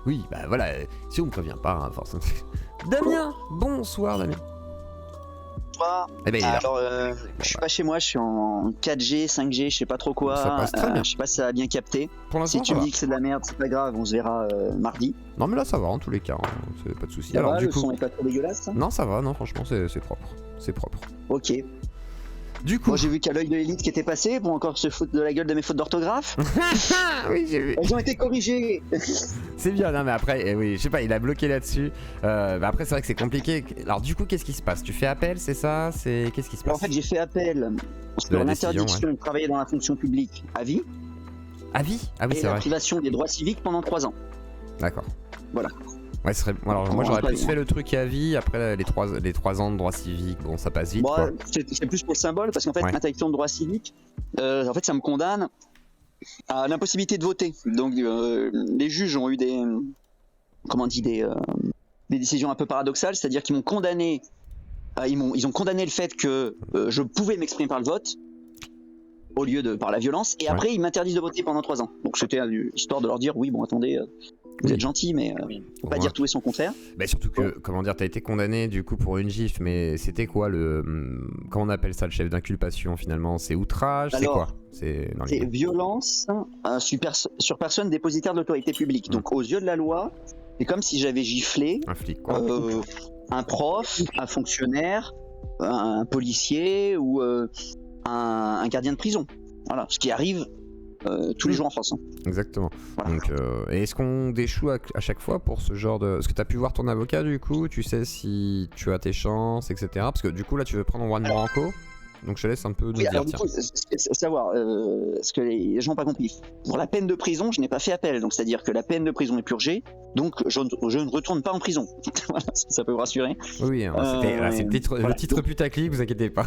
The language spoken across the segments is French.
Oui, bah voilà, si on me prévient pas, hein, forcément. Damien, bonsoir Damien. Eh ben, il est là. Alors, je suis pas chez moi, je suis en 4G, 5G, je sais pas trop quoi. Ça passe très bien. Je sais pas si ça a bien capté. Pour l'instant, Si tu me dis que c'est de la merde, c'est pas grave, on se verra mardi. Non mais là ça va en tous les cas, hein, c'est pas de soucis. Ça Alors va, du le coup, son est pas trop dégueulasse. non ça va, non franchement c'est propre, c'est propre. Ok. Du coup, Moi j'ai vu qu'à l'œil de l'élite qui était passé pour encore se foutre de la gueule de mes fautes d'orthographe. oui j'ai vu. Elles ont été corrigées. C'est bien, non mais après, oui, je sais pas, il a bloqué là-dessus. Bah après c'est vrai que c'est compliqué. Alors du coup, qu'est-ce qui se passe? Tu fais appel, c'est ça? Qu'est-ce qui se passe? En fait, j'ai fait appel De la sur décision, l'interdiction de travailler dans la fonction publique à vie À vie? Ah oui et c'est la vrai. privation des droits civiques pendant 3 ans. D'accord. Voilà. Ouais, ce serait... Alors moi j'aurais Enfin, plus fait le truc à vie, après les 3 ans de droit civique, bon ça passe vite Bon, quoi. c'est plus pour le symbole parce qu'en fait, Ouais. l'interdiction de droits civiques, en fait, ça me condamne à l'impossibilité de voter. Donc, les juges ont eu des décisions un peu paradoxales, c'est-à-dire qu'ils m'ont condamné, ils ont condamné le fait que je pouvais m'exprimer par le vote au lieu de par la violence, et après ils m'interdisent de voter pendant 3 ans. Donc c'était histoire de leur dire oui, bon attendez, vous Oui. êtes gentils, mais faut pas Ouais. dire tout et son contraire. Bah surtout que, comment dire, t'as été condamné du coup pour une gifle, mais c'était quoi le... Comment on appelle ça, le chef d'inculpation finalement? C'est outrage? C'est Alors, quoi? C'est dans les... C'est violence sur personne dépositaire de l'autorité publique. Donc aux yeux de la loi, c'est comme si j'avais giflé Un flic quoi. un prof, un fonctionnaire, un policier ou un gardien de prison. Voilà, ce qui arrive tous les jours en France. Hein. Exactement. Voilà. Donc, et est-ce qu'on déchoue à chaque fois pour ce genre de... Est-ce que tu as pu voir ton avocat du coup? Tu sais si tu as tes chances, etc. Parce que du coup là tu veux prendre Juan Branco. Donc je te laisse un peu nous Oui, dire, alors du tiens. coup, savoir ce que les gens n'ont pas compris. Pour la peine de prison, je n'ai pas fait appel. Donc c'est-à-dire que la peine de prison est purgée. Donc je ne retourne pas en prison. Voilà, ça peut vous rassurer. Oui, c'est le titre putaclic, vous inquiétez pas.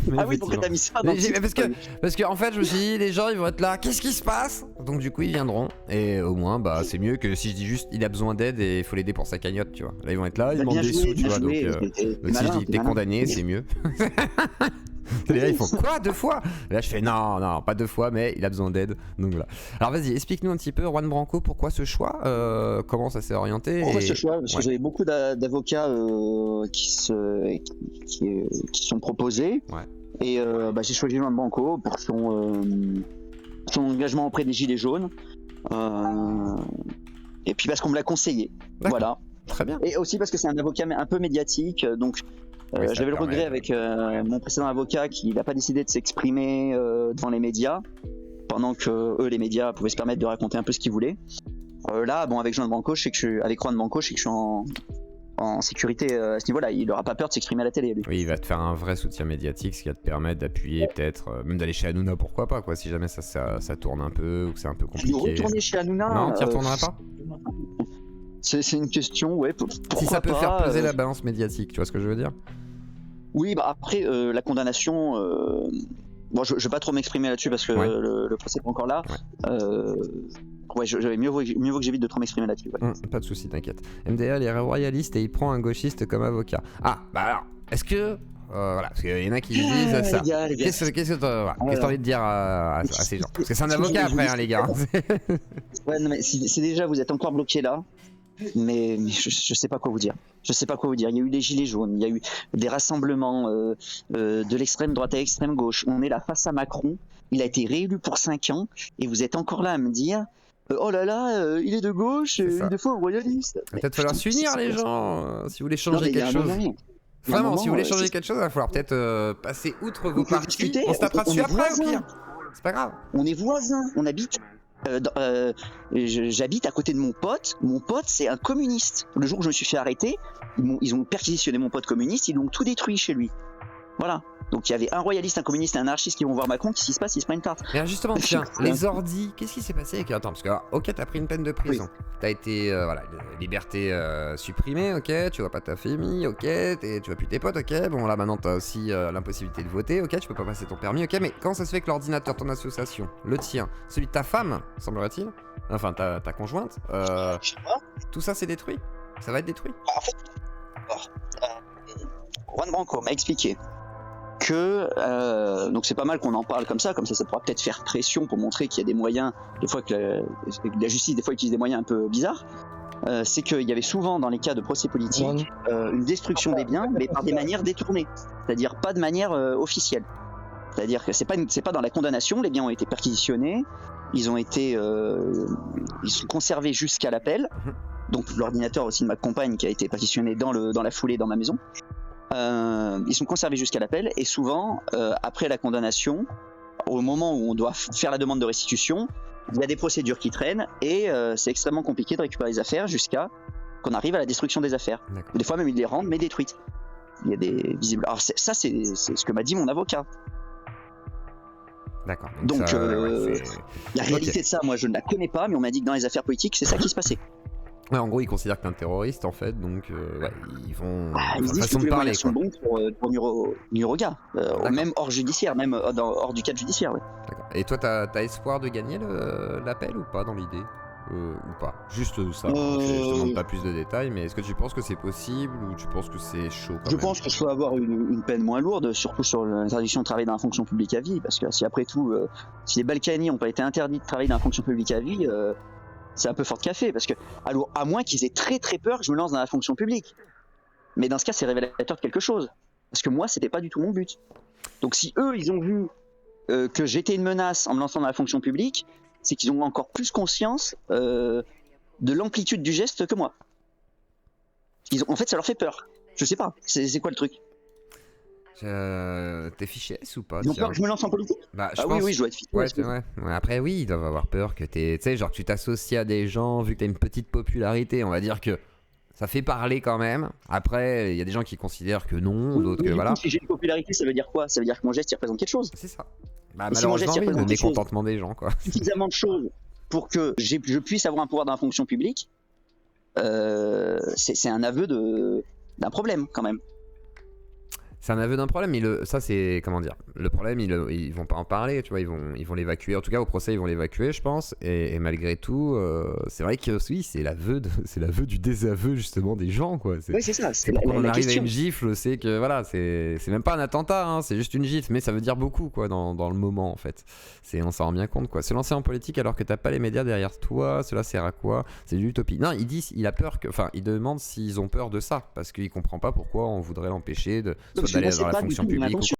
Mais Ah oui, pourquoi t'as mis ça dans le titre? parce que en fait je me suis dit les gens ils vont être là, qu'est-ce qui se passe? Donc du coup ils viendront et au moins bah c'est mieux que si je dis juste il a besoin d'aide et il faut l'aider pour sa cagnotte, tu vois. Là ils vont être là, ils demandent des sous, tu vois, donc si je dis t'es condamné c'est mieux. Les gars ils font quoi 2 fois? Là je fais non pas 2 fois mais il a besoin d'aide, donc voilà. Alors vas-y explique-nous un petit peu Juan Branco, pourquoi ce choix, comment ça s'est orienté? Pourquoi ce choix? Parce que j'avais beaucoup d'avocats qui sont proposés. Ouais. Et j'ai choisi Juan Branco pour son engagement auprès des Gilets jaunes. Et puis parce qu'on me l'a conseillé. D'accord. Voilà. Très bien. Et aussi parce que c'est un avocat un peu médiatique. Donc Oui, ça j'avais le permet, regret avec mon précédent avocat qui n'a pas décidé de s'exprimer devant les médias, pendant que eux, les médias, pouvaient se permettre de raconter un peu ce qu'ils voulaient. Là, bon, avec Juan Branco, je sais que je suis en sécurité à ce niveau-là. Il n'aura pas peur de s'exprimer à la télé, lui. Oui, il va te faire un vrai soutien médiatique, ce qui va te permettre d'appuyer peut-être, même d'aller chez Hanouna, pourquoi pas, quoi, si jamais ça tourne un peu ou que c'est un peu De compliqué. retourner chez Hanouna. Non, t'y retourneras pas? C'est une question, ouais. Pourquoi Si ça peut pas, faire peser la balance médiatique, tu vois ce que je veux dire? Oui, bah après, la condamnation. Bon, je vais pas trop m'exprimer là-dessus parce que Ouais. le procès n'est pas encore là. Ouais, j'avais mieux vaut que j'évite de trop m'exprimer là-dessus. Ouais. Pas de soucis, t'inquiète. MDL est royaliste et il prend un gauchiste comme avocat. Ah, bah alors, est-ce que... voilà, parce qu'il y en a qui disent ça. Les gars. Qu'est-ce que t'as envie de dire à ces gens? Parce que c'est un avocat après, hein, les gars. Ouais, non, mais c'est déjà, vous êtes encore bloqué là. Mais je sais pas quoi vous dire. Je sais pas quoi vous dire. Il y a eu des gilets jaunes, il y a eu des rassemblements de l'extrême droite à l'extrême gauche. On est là face à Macron. Il a été réélu pour 5 ans et vous êtes encore là à me dire oh là là, il est de gauche, il est de faux royaliste. Il va peut-être falloir s'unir les gens si vous voulez changer quelque chose. Vraiment, si vous voulez changer quelque chose, il va falloir peut-être passer outre vos partis. On se tapera dessus après au pire. C'est pas grave. On est voisins, on habite. J'habite à côté de mon pote. Mon pote, c'est un communiste. Le jour où je me suis fait arrêter, ils ont perquisitionné mon pote communiste, ils l'ont tout détruit chez lui. Voilà. Donc il y avait un royaliste, un communiste et un anarchiste qui vont voir Macron. Qu'est-ce qui se passe? Ils se prennent une carte. Et alors justement, tiens, les ordis, qu'est-ce qui s'est passé avec... Attends, parce que, ok, t'as pris une peine de prison. Oui. T'as été, liberté supprimée, ok, tu vois pas ta famille, ok, tu vois plus tes potes, ok, bon là maintenant t'as aussi l'impossibilité de voter, ok, tu peux pas passer ton permis, ok, mais comment ça se fait que l'ordinateur, ton association, le tien, celui de ta femme, semblerait-il, enfin ta conjointe, tout ça c'est détruit? Ça va être détruit? En fait, Juan Branco m'a expliqué que donc c'est pas mal qu'on en parle comme ça pourra peut-être faire pression pour montrer qu'il y a des moyens, des fois que la justice des fois utilise des moyens un peu bizarres. C'est qu'il y avait souvent dans les cas de procès politiques une destruction des biens, mais par des manières détournées, c'est-à-dire pas de manière officielle. C'est-à-dire que c'est pas dans la condamnation, les biens ont été perquisitionnés, ils sont conservés jusqu'à l'appel. Donc l'ordinateur aussi de ma compagne qui a été perquisitionné dans la foulée dans ma maison. Ils sont conservés jusqu'à l'appel et souvent après la condamnation, au moment où on doit faire la demande de restitution, il y a des procédures qui traînent et c'est extrêmement compliqué de récupérer les affaires jusqu'à qu'on arrive à la destruction des affaires. Des fois même ils les rendent mais détruites. Il y a des visibles. Alors c'est ce que m'a dit mon avocat. D'accord. Donc la réalité de ça, moi je ne la connais pas, mais on m'a dit que dans les affaires politiques, c'est ça qui se passait. Ouais, en gros, ils considèrent que t'es un terroriste en fait, donc ouais, ils vont. Ils se disent que tous les moyens sont bons pour nuire au gars, même hors judiciaire, même hors du cadre judiciaire. Ouais. D'accord. Et toi, t'as espoir de gagner l'appel ou pas dans l'idée ou pas? Juste ça. Je te demande pas plus de détails, mais est-ce que tu penses que c'est possible ou tu penses que c'est chaud quand même? Pense qu'il faut avoir une peine moins lourde, surtout sur l'interdiction de travailler dans la fonction publique à vie, parce que si après tout, si les Balkany n'ont pas été interdits de travailler dans la fonction publique à vie, c'est un peu fort de café, parce que alors, à moins qu'ils aient très très peur que je me lance dans la fonction publique. Mais dans ce cas, c'est révélateur de quelque chose, parce que moi, c'était pas du tout mon but. Donc si eux, ils ont vu que j'étais une menace en me lançant dans la fonction publique, c'est qu'ils ont encore plus conscience de l'amplitude du geste que moi. En fait, ça leur fait peur. Je sais pas, c'est quoi le truc? T'es fiché S ou pas? Ils ont peur que je me lance en politique? Bah, oui, je dois être fiché. Ouais. Après, oui, ils doivent avoir peur que tu sais, genre que tu t'associes à des gens, vu que t'as une petite popularité, on va dire que ça fait parler quand même. Après, il y a des gens qui considèrent que non, d'autres que voilà. Si j'ai une popularité, ça veut dire quoi? Ça veut dire que mon geste, il représente quelque chose. C'est ça. Bah, malheureusement, oui, le mécontentement des gens, quoi. Suffisamment de choses pour que je puisse avoir un pouvoir dans la fonction publique, c'est un aveu d'un problème, quand même. C'est un aveu d'un problème, mais ça c'est, comment dire, le problème ils vont pas en parler, tu vois, ils vont l'évacuer, en tout cas au procès ils vont l'évacuer je pense, et malgré tout, c'est vrai que oui, c'est l'aveu du désaveu justement des gens, quoi. Oui, c'est ça, c'est on la arrive question. à une gifle, c'est que voilà, c'est même pas un attentat, hein, c'est juste une gifle, mais ça veut dire beaucoup, quoi, dans le moment en fait. On s'en rend bien compte, quoi. Se lancer en politique alors que t'as pas les médias derrière toi, cela sert à quoi? C'est de l'utopie. Non, il a peur il demande s'ils ont peur de ça, parce qu'il comprend pas pourquoi on voudrait l'empêcher d'aller dans la fonction publique.